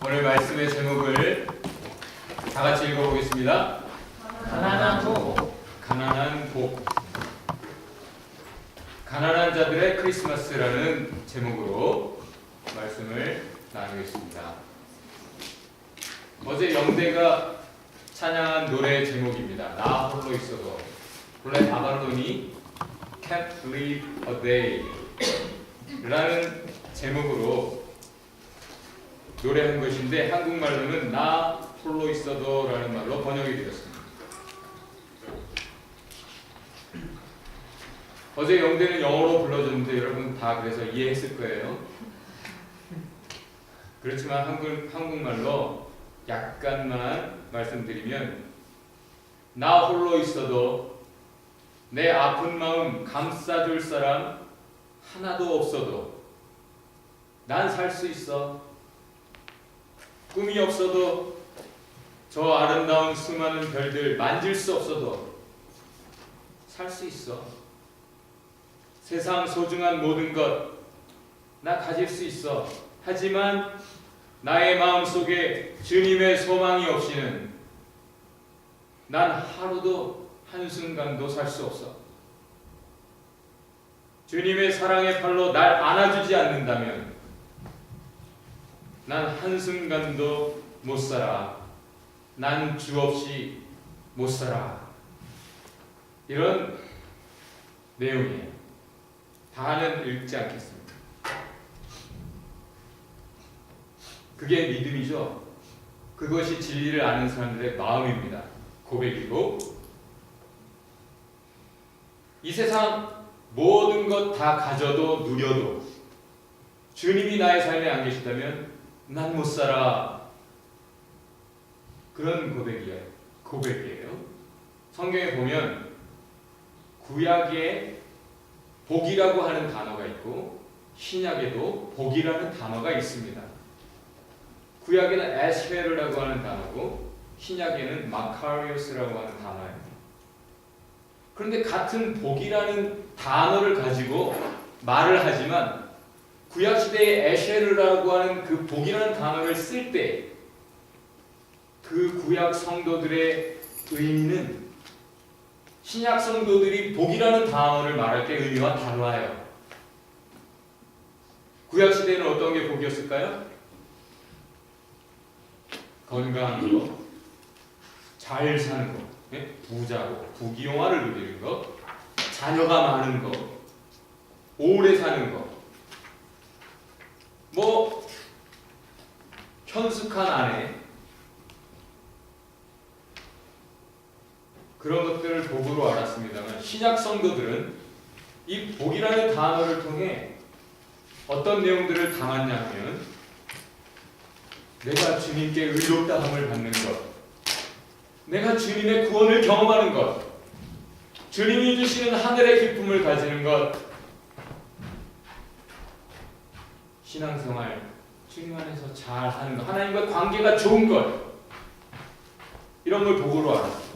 오늘 말씀의 제목을 다 같이 읽어보겠습니다. 가난한 복. 가난한 복. 가난한 자들의 크리스마스라는 제목으로 말씀을 나누겠습니다. 어제 영대가 찬양한 노래 제목입니다. 나 홀로 있어도. 원래 아발론이 Can't Live a Day 라는 제목으로 노래한 것인데 한국말로는 나 홀로 있어도 라는 말로 번역이 되었습니다. 어제 영대는 영어로 불러줬는데 여러분 다 그래서 이해했을 거예요. 그렇지만 한국말로 약간만 말씀드리면 나 홀로 있어도 내 아픈 마음 감싸줄 사람 하나도 없어도 난 살 수 있어. 꿈이 없어도 저 아름다운 수많은 별들 만질 수 없어도 살 수 있어. 세상 소중한 모든 것 나 가질 수 있어. 하지만 나의 마음속에 주님의 소망이 없이는 난 하루도 한순간도 살 수 없어. 주님의 사랑의 팔로 날 안아주지 않는다면 난 한순간도 못 살아. 난 주 없이 못 살아. 이런 내용이에요. 다는 읽지 않겠습니다. 그게 믿음이죠. 그것이 진리를 아는 사람들의 마음입니다. 고백이고 이 세상 모든 것 다 가져도 누려도 주님이 나의 삶에 안 계시다면 난 못 살아. 그런 고백이에요. 성경에 보면 구약에 복이라고 하는 단어가 있고 신약에도 복이라는 단어가 있습니다. 구약에는 에스페르라고 하는 단어고 신약에는 마카리오스라고 하는 단어예요. 그런데 같은 복이라는 단어를 가지고 말을 하지만 구약시대에 에쉐르라고 하는 그 복이라는 단어를 쓸 때 그 구약 성도들의 의미는 신약 성도들이 복이라는 단어를 말할 때 의미와 달라요. 구약시대에는 어떤 게 복이었을까요? 건강한 거, 잘 사는 거, 부자고 부귀영화를 누리는 거, 자녀가 많은 거, 오래 사는 거, 뭐 현숙한 아내, 그런 것들을 복으로 알았습니다만 신약 성도들은 이 복이라는 단어를 통해 어떤 내용들을 담았냐 하면 내가 주님께 의롭다함을 받는 것, 내가 주님의 구원을 경험하는 것, 주님이 주시는 하늘의 기쁨을 가지는 것, 신앙생활, 주님 안에서 잘하는 것, 하나님과 관계가 좋은 것, 이런 걸 복으로 알았습니다.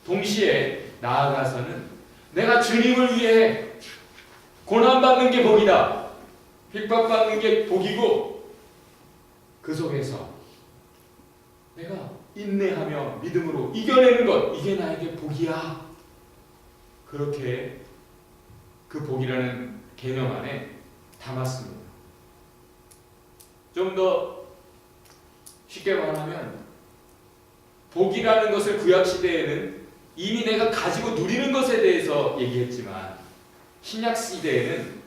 동시에 나아가서는 내가 주님을 위해 고난받는 게 복이다. 핍박받는 게 복이고 그 속에서 내가 인내하며 믿음으로 이겨내는 것, 이게 나에게 복이야. 그렇게 그 복이라는 개념 안에 담았습니다. 좀 더 쉽게 말하면 복이라는 것을 구약시대에는 이미 내가 가지고 누리는 것에 대해서 얘기했지만 신약시대에는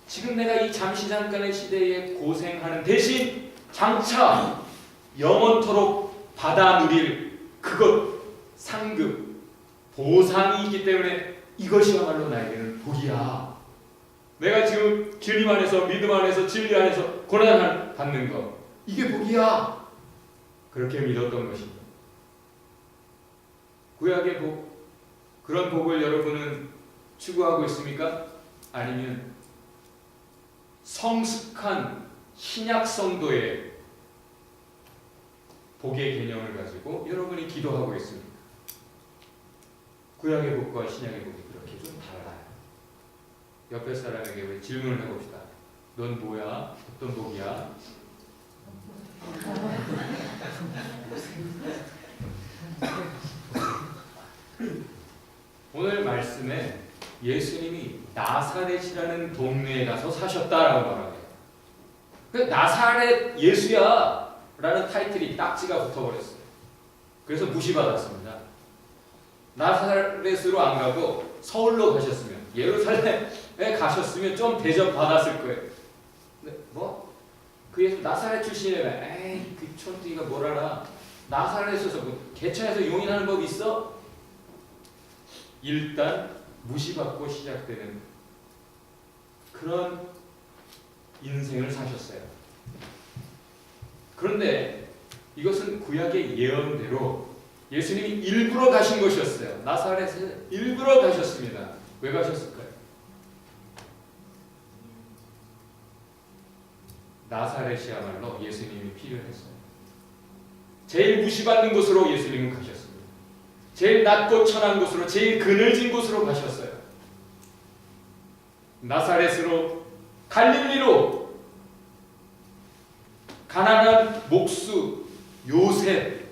지금 내가 이 잠시 잠깐의 시대에 고생하는 대신 장차 영원토록 받아 누릴 그것, 상급, 보상이 있기 때문에 이것이야말로 나에게는 복이야. 내가 지금 주님 안에서 믿음 안에서 진리 안에서 고난을 받는 것, 이게 복이야. 그렇게 믿었던 것입니다. 구약의 복, 그런 복을 여러분은 추구하고 있습니까? 아니면 성숙한 신약 성도의 복의 개념을 가지고 여러분이 기도하고 있습니까? 구약의 복과 신약의 복이 그렇게 좀 달라요. 옆에 사람에게 질문을 해봅시다. 넌 뭐야? 어떤 복이야? 나서 사셨다라고 말하네요. 그 나사렛 예수야 라는 타이틀이 딱지가 붙어버렸어요. 그래서 무시받았습니다. 나사렛으로 안 가고 서울로 가셨으면, 예루살렘에 가셨으면 좀 대접받았을 거예요. 근데 뭐? 그 예수 나사렛 출신이라, 에이 그 촌뜨기가 뭘 알아. 나사렛에서 뭐 개천에서 용인하는 법 있어? 일단 무시받고 시작되는 그런 인생을 사셨어요. 그런데 이것은 구약의 예언대로 예수님이 일부러 가신 것이었어요. 나사렛에 일부러 가셨습니다. 왜 가셨을까요? 나사렛이야말로 예수님이 필요했어요. 제일 무시받는 곳으로 예수님은 가셨습니다. 제일 낮고 천한 곳으로, 제일 그늘진 곳으로 가셨어요. 나사렛으로, 갈릴리로, 가난한 목수 요셉,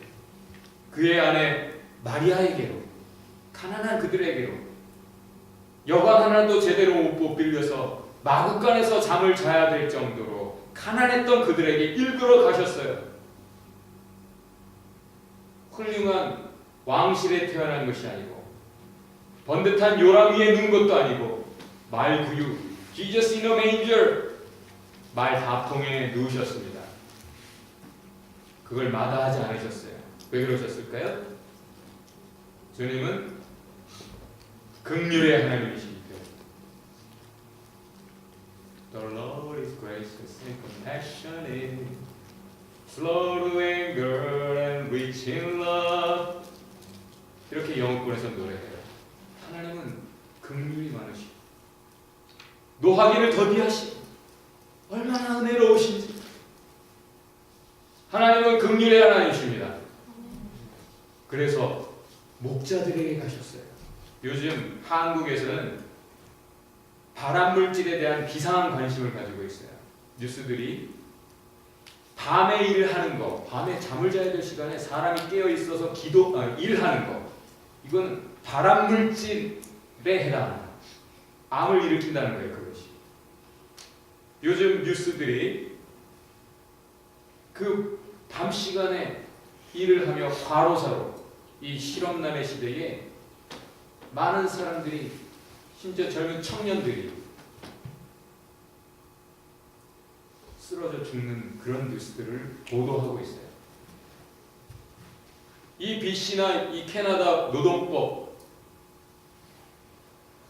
그의 아내 마리아에게로, 가난한 그들에게로, 여관 하나도 제대로 못 빌려서 마구간에서 잠을 자야 될 정도로 가난했던 그들에게 일부러 가셨어요. 훌륭한 왕실에 태어난 것이 아니고, 번듯한 요람 위에 누운 것도 아니고, 말구유, Jesus in a manger, 말 답통에 누우셨습니다. 그걸 마다하지 않으셨어요. 왜 그러셨을까요? 주님은 긍휼의 하나님이시기 때문에. The Lord is gracious and compassionate, slow to anger and rich in love. 이렇게 영어권에서 노래해요. 하나님은 긍휼이 많으시고 노하기를 더디하시고 얼마나 은혜로우신지. 하나님은 긍휼의 하나님이십니다. 그래서 목자들에게 가셨어요. 요즘 한국에서는 발암물질에 대한 비상한 관심을 가지고 있어요. 뉴스들이 밤에 일하는 거, 밤에 잠을 자야 될 시간에 사람이 깨어 있어서 일하는 거, 이건 발암물질에 해당합니다. 암을 일으킨다는 거예요. 그것이. 요즘 뉴스들이 그 밤 시간에 일을 하며 과로사로 이 실업난의 시대에 많은 사람들이, 심지어 젊은 청년들이 쓰러져 죽는 그런 뉴스들을 보도하고 있어요. 이 BC나 이 캐나다 노동법,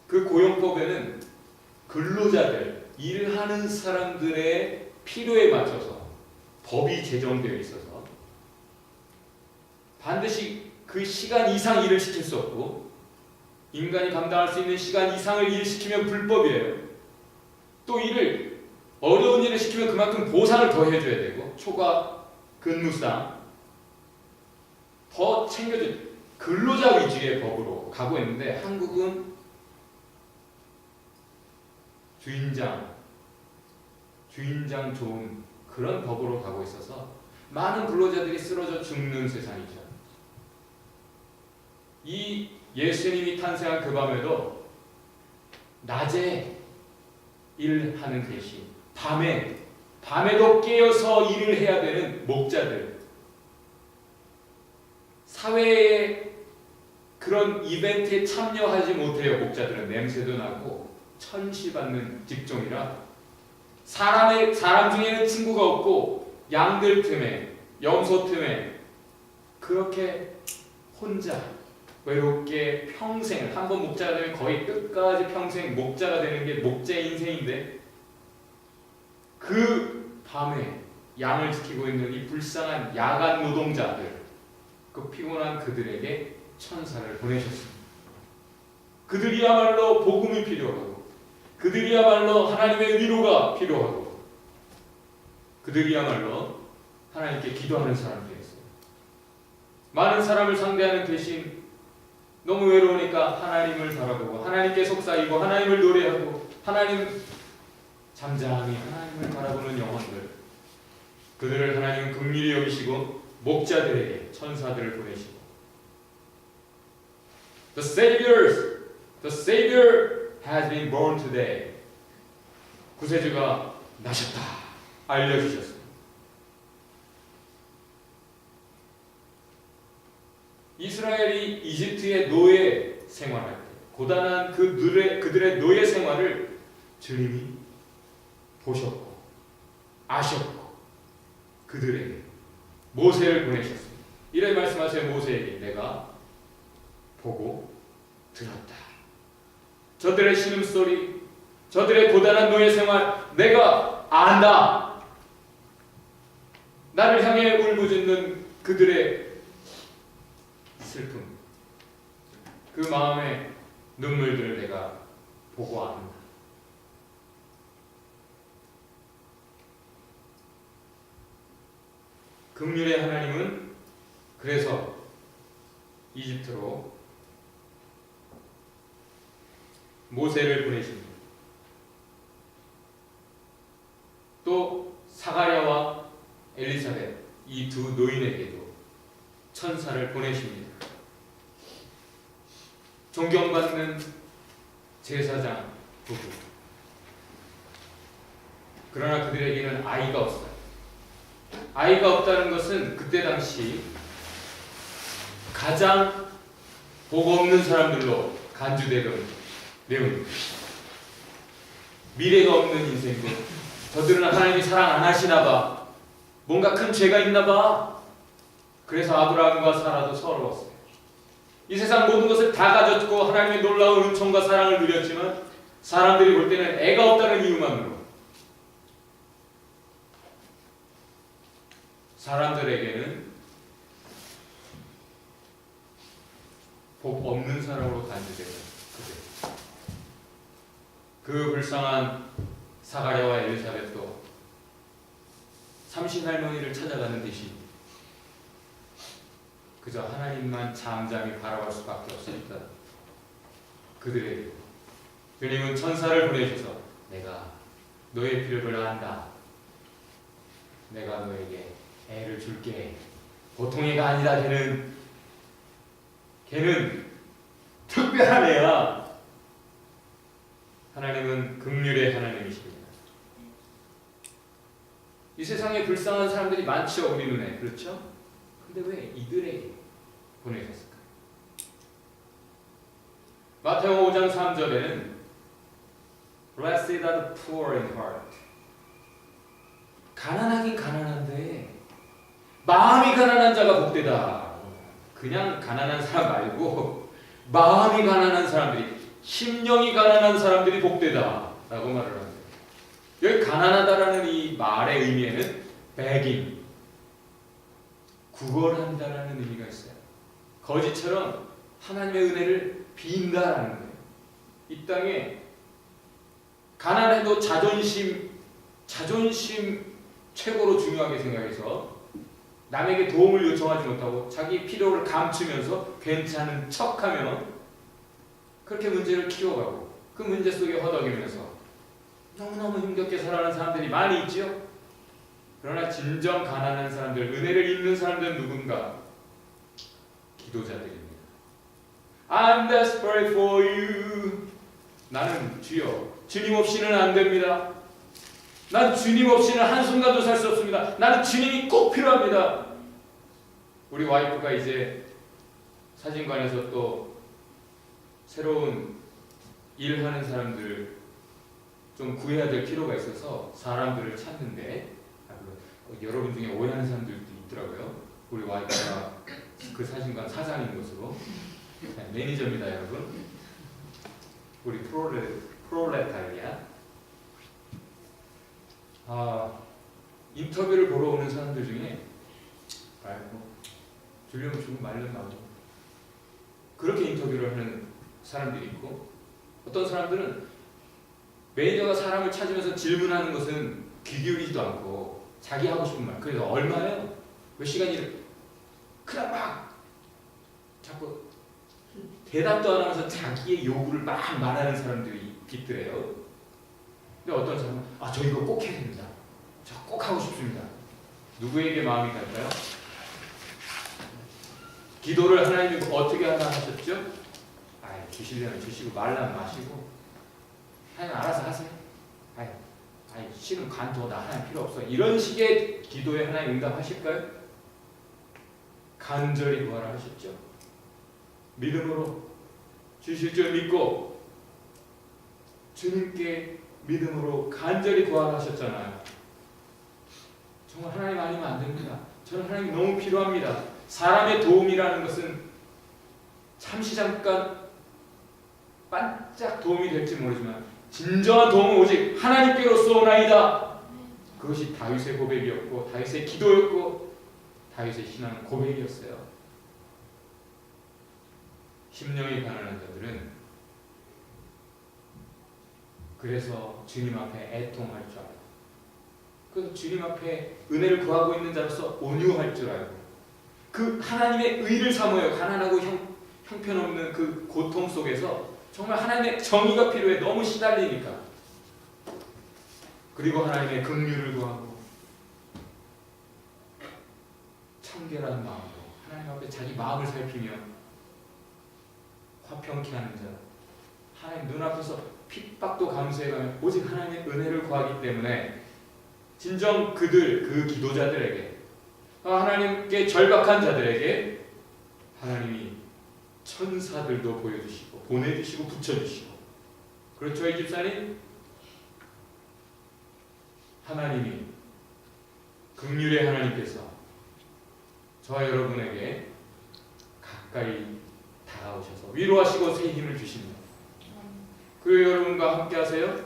그 고용법에는 근로자들, 일하는 사람들의 필요에 맞춰서 법이 제정되어 있어서 반드시 그 시간 이상 일을 시킬 수 없고, 인간이 감당할 수 있는 시간 이상을 일시키면 불법이에요. 또 어려운 일을 시키면 그만큼 보상을 더 해줘야 되고, 초과 근무상 더 챙겨줘. 근로자 위주의 법으로 가고 있는데, 한국은 주인장 좋은 그런 법으로 가고 있어서 많은 근로자들이 쓰러져 죽는 세상이죠. 이 예수님이 탄생한 그 밤에도 낮에 일하는 대신 밤에도 깨어서 일을 해야 되는 목자들, 사회의 그런 이벤트에 참여하지 못해요. 목자들은 냄새도 나고 천시받는 직종이라 사람 중에는 친구가 없고, 양들 틈에, 염소 틈에 그렇게 혼자 외롭게 평생을, 한번 목자가 되면 거의 끝까지 평생 목자가 되는 게 목자의 인생인데, 그 밤에 양을 지키고 있는 이 불쌍한 야간 노동자들, 그 피곤한 그들에게 천사를 보내셨습니다. 그들이야말로 복음이 필요하고, 그들이야말로 하나님의 위로가 필요하고, 그들이야말로 하나님께 기도하는 사람들이었어요. 많은 사람을 상대하는 대신 너무 외로우니까 하나님을 바라보고, 하나님께 속삭이고, 하나님을 노래하고, 잠잠히 하나님을 바라보는 영혼들, 그들을 하나님은 긍휼히 여기시고 목자들에게 천사들을 보내시고, The Savior has been born today. 구세주가 나셨다 알려주셨습니다. 이스라엘이 이집트의 노예 생활할 때 고단한 그들의 노예 생활을 주님이 보셨고 아셨고 그들에게 모세를 보내셨습니다. 이래 말씀하세요. 모세에게 내가 보고 들었다. 저들의 신음소리, 저들의 고단한 노예 생활 내가 안다. 나를 향해 울부짖는 그들의 슬픔, 그 마음의 눈물들을 내가 보고 안다. 긍휼의 하나님은 그래서 이집트로 모세를 보내십니다. 또 사가랴와 엘리사벳 이 두 노인에게도 천사를 보내십니다. 존경받는 제사장 부부. 그러나 그들에게는 아이가 없어요. 아이가 없다는 것은 그때 당시 가장 복 없는 사람들로 간주되던 내용입니다. 미래가 없는 인생들. 저들은 하나님이 사랑 안 하시나 봐. 뭔가 큰 죄가 있나 봐. 그래서 아브라함과 사라도 서러웠어요. 이 세상 모든 것을 다 가졌고 하나님의 놀라운 은총과 사랑을 누렸지만 사람들이 볼 때는 애가 없다는 이유만으로 사람들에게는 복 없는 사람으로 간주되는 그들. 그 불쌍한 사가랴와 엘리사벳도 삼신할머니를 찾아가는 듯이 그저 하나님만 잠잠히 바라볼 수밖에 없으니까 그들에게 주님은 천사를 보내셔서 내가 너의 필요를 안다. 내가 너에게 애를 줄게. 보통 애가 아니라 걔는 특별한 애야. 하나님은 긍휼의 하나님이십니다. 이 세상에 불쌍한 사람들이 많죠. 우리 눈에. 그렇죠? 근데 왜 이들에게 보내셨을까요? 마태복음 5장 3절에는 Blessed are the poor in heart. 가난하긴 가난한데 마음이 가난한 자가 복되다. 그냥 가난한 사람 말고 마음이 가난한 사람들이, 심령이 가난한 사람들이 복되다 라고 말을 합니다. 여기 가난하다라는 이 말의 의미에는 begging, 구걸한다라는 의미가 있어요. 거지처럼 하나님의 은혜를 빈다라는 거예요. 이 땅에 가난해도 자존심 최고로 중요하게 생각해서 남에게 도움을 요청하지 못하고 자기 필요를 감추면서 괜찮은 척하면 그렇게 문제를 키워가고 그 문제 속에 허덕이면서 너무너무 힘겹게 살아가는 사람들이 많이 있지요. 그러나 진정 가난한 사람들, 은혜를 입는 사람들은 누군가? 기도자들입니다. I'm desperate for you. 나는 주여, 주님 없이는 안 됩니다. 난 주님 없이는 한순간도 살 수 없습니다. 나는 주님이 꼭 필요합니다. 우리 와이프가 이제 사진관에서 또 새로운 일하는 사람들 좀 구해야 될 필요가 있어서 사람들을 찾는데, 여러분 중에 오해하는 사람들도 있더라고요. 우리 와이프가 그 사진관 사장인 것으로. 매니저입니다, 여러분. 우리 프롤레타리아. 인터뷰를 보러 오는 사람들 중에 주려면 주고 말려면 나오고 그렇게 인터뷰를 하는 사람들이 있고, 어떤 사람들은 매니저가 사람을 찾으면서 질문하는 것은 귀 기울이지도 않고 자기 하고 싶은 말, 그래서 얼마예요? 몇 시간이래? 그냥 막 자꾸 대답도 안 하면서 자기의 요구를 막 말하는 사람들이 있더래요. 근데 어떤 사람은 저 이거 꼭 해야 됩니다. 저 꼭 하고 싶습니다. 누구에게 마음이 갈까요? 기도를 하나님이 어떻게 하나 하셨죠? 주시려면 주시고 말라면 마시고 하나님 알아서 하세요. 아이 싫으면 간둬, 나 하나님 필요 없어. 이런 식의 기도에 하나님 응답하실까요? 간절히 구하라 하셨죠. 믿음으로 주실 줄 믿고 주님께 믿음으로 간절히 구하라 하셨잖아요. 정말 하나님 아니면 안 됩니다. 저는 하나님 너무 필요합니다. 사람의 도움이라는 것은 잠시 잠깐 반짝 도움이 될지 모르지만 진정한 도움은 오직 하나님께로서 오나이다. 그것이 다윗의 고백이었고 다윗의 기도였고 다윗의 신앙 고백이었어요. 심령이 가난한 자들은 그래서 주님 앞에 애통할 줄 알아요. 그래서 주님 앞에 은혜를 구하고 있는 자로서 온유할 줄 알고 그 하나님의 의를 삼아요. 가난하고 형편없는 그 고통 속에서 정말 하나님의 정의가 필요해. 너무 시달리니까. 그리고 하나님의 긍휼을 구하고 청결한 마음으로 하나님 앞에 자기 마음을 살피며 화평케 하는 자, 하나님 눈앞에서 핍박도 감수해가며 오직 하나님의 은혜를 구하기 때문에 진정 그 기도자들에게 하나님께 절박한 자들에게 하나님이 천사들도 보여주시고 보내주시고 붙여주시고 그렇죠 이 집사님? 하나님이 긍휼의 하나님께서 저와 여러분에게 가까이 다가오셔서 위로하시고 새 힘을 주십니다. 그리고 여러분과 함께 하세요?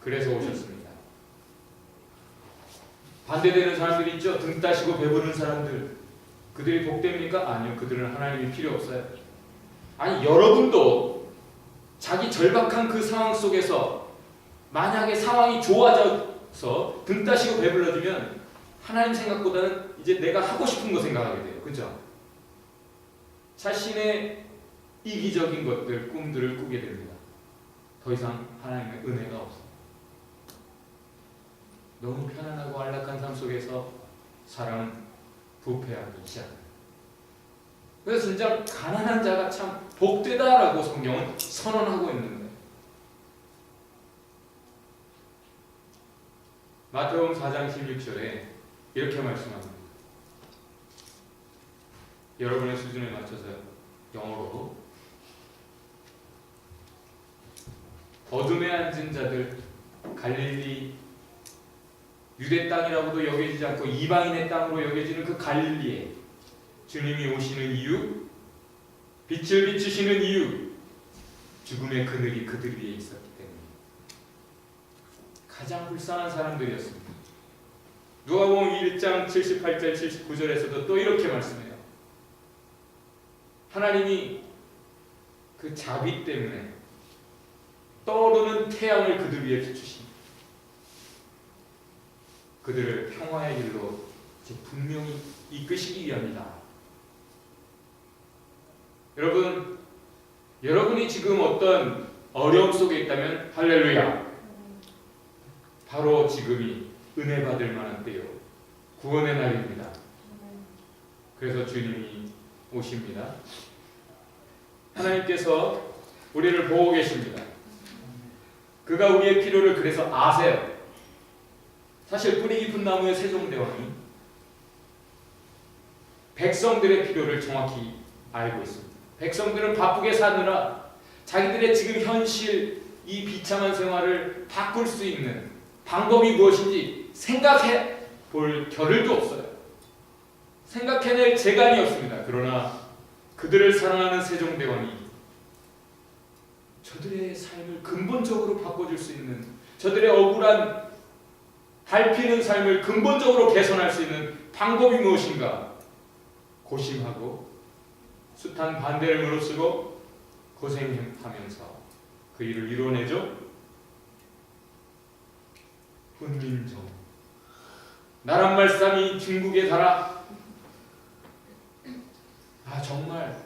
그래서 오셨습니다. 반대되는 사람들이 있죠. 등 따시고 배부른 사람들. 그들이 복됩니까? 아니요. 그들은 하나님이 필요 없어요. 아니 여러분도 자기 절박한 그 상황 속에서 만약에 상황이 좋아져서 등 따시고 배불러지면 하나님 생각보다는 이제 내가 하고 싶은 거 생각하게 돼요. 그죠? 자신의 이기적인 것들, 꿈들을 꾸게 됩니다. 더 이상 하나님의 은혜가 없어요. 너무 편안하고 안락한 삶 속에서 사람은 부패하기 시작합니다. 그래서 진짜 가난한 자가 참 복되다라고 성경은 선언하고 있는 거예요. 마태복음 4장 16절에 이렇게 말씀합니다. 여러분의 수준에 맞춰서 영어로 어둠에 앉은 자들 갈릴리 유대 땅이라고도 여겨지지 않고 이방인의 땅으로 여겨지는 그 갈릴리에 주님이 오시는 이유, 빛을 비추시는 이유, 죽음의 그늘이 그들 위에 있었기 때문에 가장 불쌍한 사람들이었습니다. 누가복음 1장 78절 79절에서도 또 이렇게 말씀해요. 하나님이 그 자비 때문에 떠오르는 태양을 그들 위에 비추십니다. 그들을 평화의 길로 분명히 이끄시기 위함이다. 여러분이 지금 어떤 어려움 속에 있다면 할렐루야. 바로 지금이 은혜 받을 만한 때요. 구원의 날입니다. 그래서 주님이 오십니다. 하나님께서 우리를 보고 계십니다. 그가 우리의 필요를 그래서 아세요. 사실 뿌리 깊은 나무의 세종대왕이 백성들의 필요를 정확히 알고 있습니다. 백성들은 바쁘게 사느라 자기들의 지금 현실 이 비참한 생활을 바꿀 수 있는 방법이 무엇인지 생각해 볼 겨를도 없어요. 생각해낼 재간이 없습니다. 그러나 그들을 사랑하는 세종대왕이 저들의 삶을 근본적으로 바꿔줄 수 있는, 저들의 억울한 밟히는 삶을 근본적으로 개선할 수 있는 방법이 무엇인가 고심하고 숱한 반대를 무릅쓰고 고생하면서 그 일을 이뤄내죠. 훈민정 나란 말씀이 중국에 달아. 정말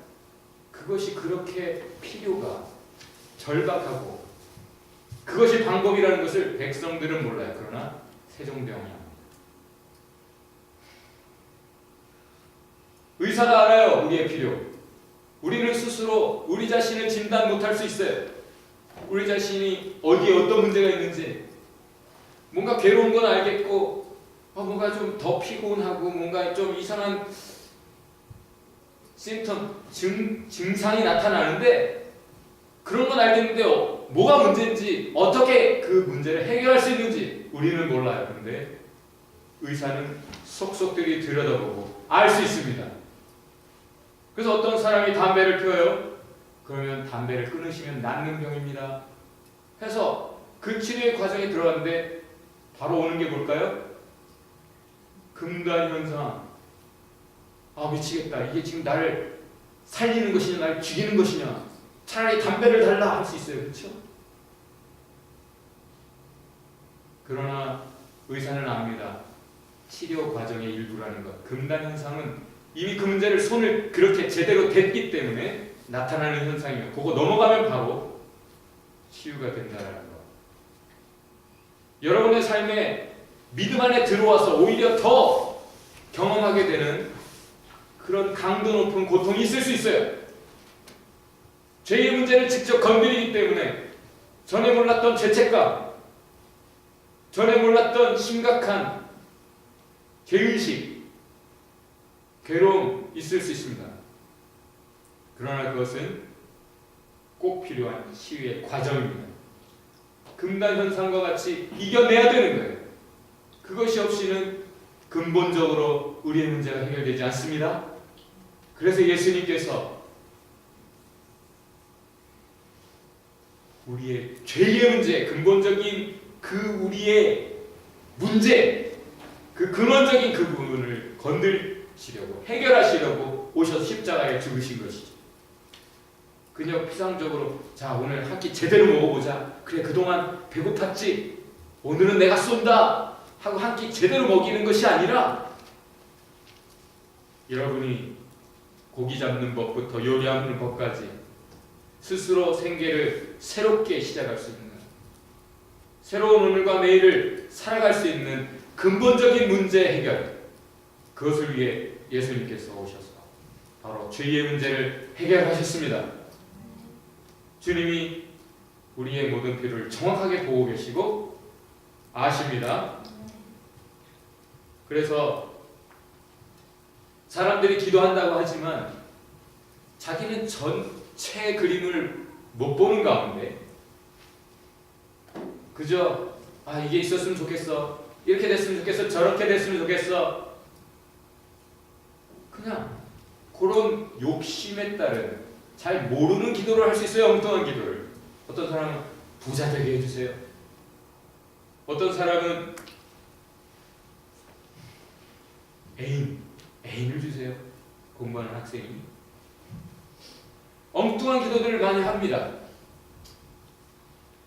그것이 그렇게 필요가 절박하고 그것이 방법이라는 것을 백성들은 몰라요. 그러나 세종대왕이 합니다. 의사가 알아요. 우리의 필요. 우리는 스스로 우리 자신을 진단 못할 수 있어요. 우리 자신이 어디에 어떤 문제가 있는지 뭔가 괴로운 건 알겠고 뭔가 좀 더 피곤하고 뭔가 좀 이상한 증상이 나타나는데 그런 건 알겠는데 뭐가 문제인지 어떻게 그 문제를 해결할 수 있는지 우리는 몰라요. 그런데 의사는 속속들이 들여다보고 알 수 있습니다. 그래서 어떤 사람이 담배를 피워요. 그러면 담배를 끊으시면 낫는 병입니다. 해서 그 치료의 과정에 들어갔는데 바로 오는 게 뭘까요? 금단 현상. 미치겠다. 이게 지금 나를 살리는 것이냐 나를 죽이는 것이냐. 차라리 담배를 달라 할 수 있어요. 그렇죠? 그러나 의사는 압니다. 치료 과정의 일부라는 것. 금단 현상은 이미 그 문제를 손을 그렇게 제대로 댔기 때문에 나타나는 현상이에요. 그거 넘어가면 바로 치유가 된다는 것. 여러분의 삶에 믿음 안에 들어와서 오히려 더 경험하게 되는 그런 강도 높은 고통이 있을 수 있어요. 죄의 문제를 직접 건드리기 때문에 전에 몰랐던 죄책감, 전에 몰랐던 심각한 죄의식, 괴로움 있을 수 있습니다. 그러나 그것은 꼭 필요한 치유의 과정입니다. 금단 현상과 같이 이겨내야 되는 거예요. 그것이 없이는 근본적으로 우리의 문제가 해결되지 않습니다. 그래서 예수님께서 우리의 죄의 문제, 근본적인 그 우리의 문제, 그 근원적인 그 부분을 건드리시려고 해결하시려고 오셔서 십자가에 죽으신 것이죠. 그냥 피상적으로 자 오늘 한 끼 제대로 먹어보자. 그래 그동안 배고팠지? 오늘은 내가 쏜다 하고 한 끼 제대로 먹이는 것이 아니라 여러분이 고기 잡는 법부터 요리하는 법까지 스스로 생계를 새롭게 시작할 수 있는 새로운 오늘과 내일을 살아갈 수 있는 근본적인 문제 해결, 그것을 위해 예수님께서 오셔서 바로 죄의 문제를 해결하셨습니다. 주님이 우리의 모든 필요를 정확하게 보고 계시고 아십니다. 그래서 사람들이 기도한다고 하지만 자기는 전체 그림을 못 보는 가운데 그저 이게 있었으면 좋겠어, 이렇게 됐으면 좋겠어, 저렇게 됐으면 좋겠어, 그냥 그런 욕심에 따른 잘 모르는 기도를 할 수 있어요. 엉뚱한 기도를. 어떤 사람은 부자 되게 해주세요. 어떤 사람은 애인을 주세요. 공부하는 학생이. 엉뚱한 기도들을 많이 합니다.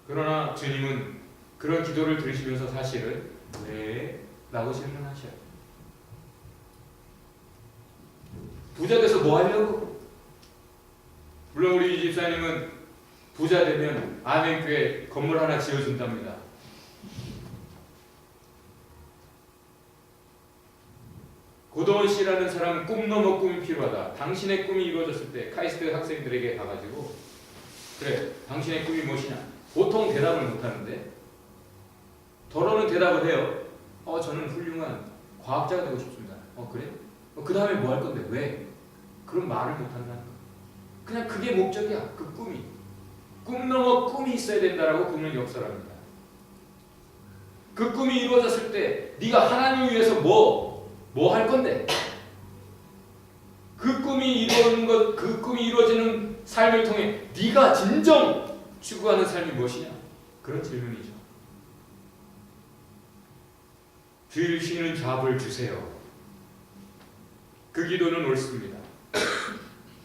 그러나 주님은 그런 기도를 들으시면서 사실은 왜? 라고 질문하셔요. 부자 돼서 뭐 하려고? 물론 우리 집사님은 부자 되면 아멘교회 건물 하나 지어준답니다. 고도원 씨라는 사람은 꿈 넘어 꿈이 필요하다. 당신의 꿈이 이루어졌을 때 카이스트 학생들에게 가가지고 그래 당신의 꿈이 무엇이냐? 보통 대답을 못하는데 더러는 대답을 해요. 저는 훌륭한 과학자가 되고 싶습니다. 그래? 그 다음에 뭐 할 건데? 왜? 그런 말을 못한다는 거. 그냥 그게 목적이야. 그 꿈이. 꿈 넘어 꿈이 있어야 된다라고 꿈을 역설합니다. 그 꿈이 이루어졌을 때 네가 하나님을 위해서 뭐 할 건데? 그 꿈이 이루어지는 것, 그 꿈이 이루어지는 삶을 통해 네가 진정 추구하는 삶이 무엇이냐? 그런 질문이죠. 주일 쉬는 잡을 주세요. 그 기도는 옳습니다.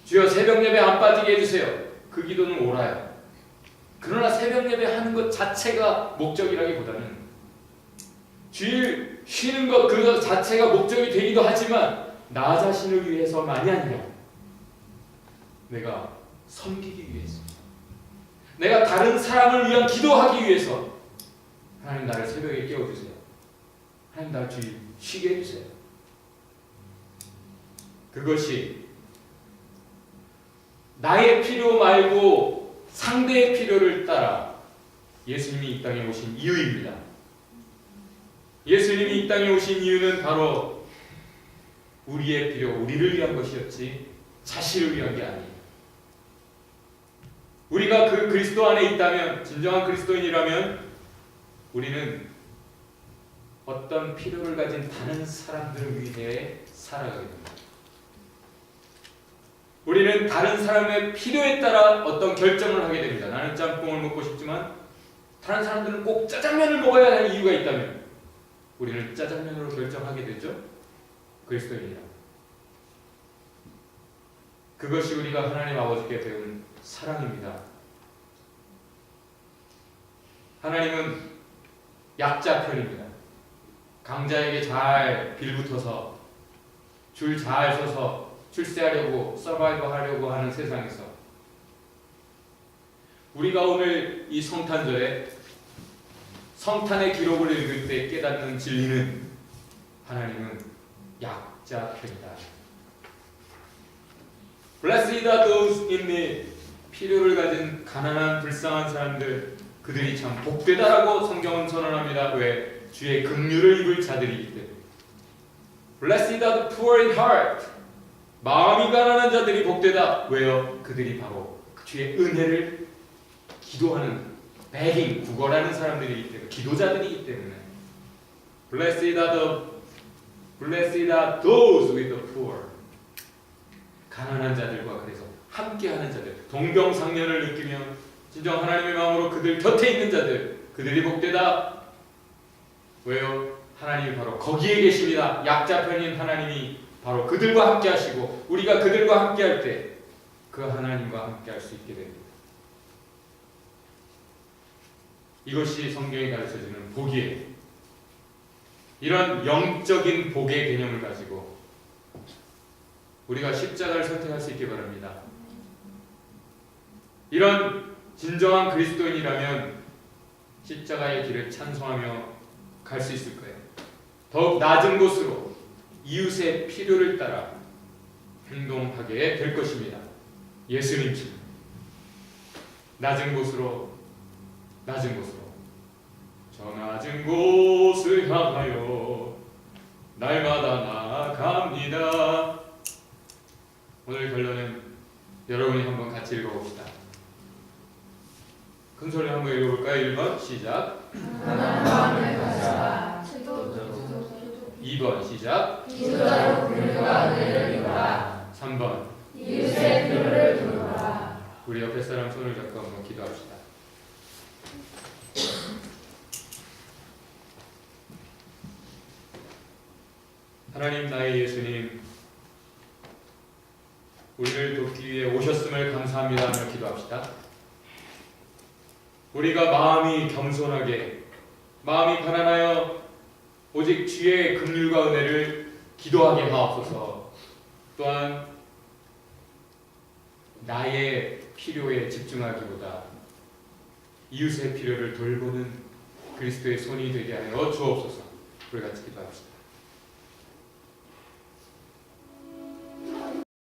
주여 새벽 예배 안 빠지게 해주세요. 그 기도는 옳아요. 그러나 새벽 예배 하는 것 자체가 목적이라기보다는 주일 쉬는 것 그 자체가 목적이 되기도 하지만 나 자신을 위해서만이 아니라 내가 섬기기 위해서, 내가 다른 사람을 위한 기도하기 위해서 하나님 나를 새벽에 깨워주세요. 하나님 나를 주일 쉬게 해주세요. 그것이 나의 필요 말고 상대의 필요를 따라 예수님이 이 땅에 오신 이유입니다. 예수님이 이 땅에 오신 이유는 바로 우리의 필요, 우리를 위한 것이었지 자신을 위한 게 아니에요. 우리가 그 그리스도 안에 있다면, 진정한 그리스도인이라면 우리는 어떤 필요를 가진 다른 사람들을 위해 살아가게 됩니다. 우리는 다른 사람의 필요에 따라 어떤 결정을 하게 됩니다. 나는 짬뽕을 먹고 싶지만 다른 사람들은 꼭 짜장면을 먹어야 할 이유가 있다면 우리는 짜장면으로 결정하게 되죠. 그리스도인이라. 그것이 우리가 하나님 아버지께 배운 사랑입니다. 하나님은 약자 편입니다. 강자에게 잘 빌붙어서 줄 잘 서서 출세하려고 서바이브 하려고 하는 세상에서 우리가 오늘 이 성탄절에 성탄의 기록을 읽을 때 깨닫는 진리는 하나님은 약자 편이다. Blessed are those in need. 필요를 가진 가난한 불쌍한 사람들, 그들이 참 복되다라고 성경은 선언합니다. 왜? 주의 긍휼을 입을 자들이기 때문에. Blessed are the poor in heart. 마음이 가난한 자들이 복되다. 왜요? 그들이 바로 주의 은혜를 기도하는 begging, 구걸하는 사람들이기 때문에, 기도자들이기 때문에. Blessed are those with the poor. 가난한 자들과 그래서 함께하는 자들, 동병상련을 느끼며 진정 하나님의 마음으로 그들 곁에 있는 자들, 그들이 복되다. 왜요? 하나님이 바로 거기에 계십니다. 약자 편인 하나님이 바로 그들과 함께 하시고 우리가 그들과 함께 할 때 그 하나님과 함께 할 수 있게 됩니다. 이것이 성경이 가르쳐주는 복이에요. 이런 영적인 복의 개념을 가지고 우리가 십자가를 선택할 수 있게 바랍니다. 이런 진정한 그리스도인이라면 십자가의 길을 찬송하며 갈 수 있을 거예요. 더욱 낮은 곳으로 이웃의 필요를 따라 행동하게 될 것입니다. 예수님처럼 낮은 곳으로 저 낮은 곳을 향하여 날마다 나아갑니다. 오늘 결론은 여러분이 한번 같이 읽어봅시다. 큰 소리로 한번 읽어볼까요? 1번 시작. 2번 시작. 3번 이웃의 필요를 돌보라. 우리 옆에 사람 손을 잡고 한번 기도합시다. 하나님, 나의 예수님, 우리를 돕기 위해 오셨음을 감사합니다 하며 기도합시다. 우리가 마음이 겸손하게, 마음이 가난하여 오직 주의 긍휼과 은혜를 기도하게 하옵소서. 또한 나의 필요에 집중하기보다 이웃의 필요를 돌보는 그리스도의 손이 되게 하여 주옵소서. 우리 같이 기도합시다.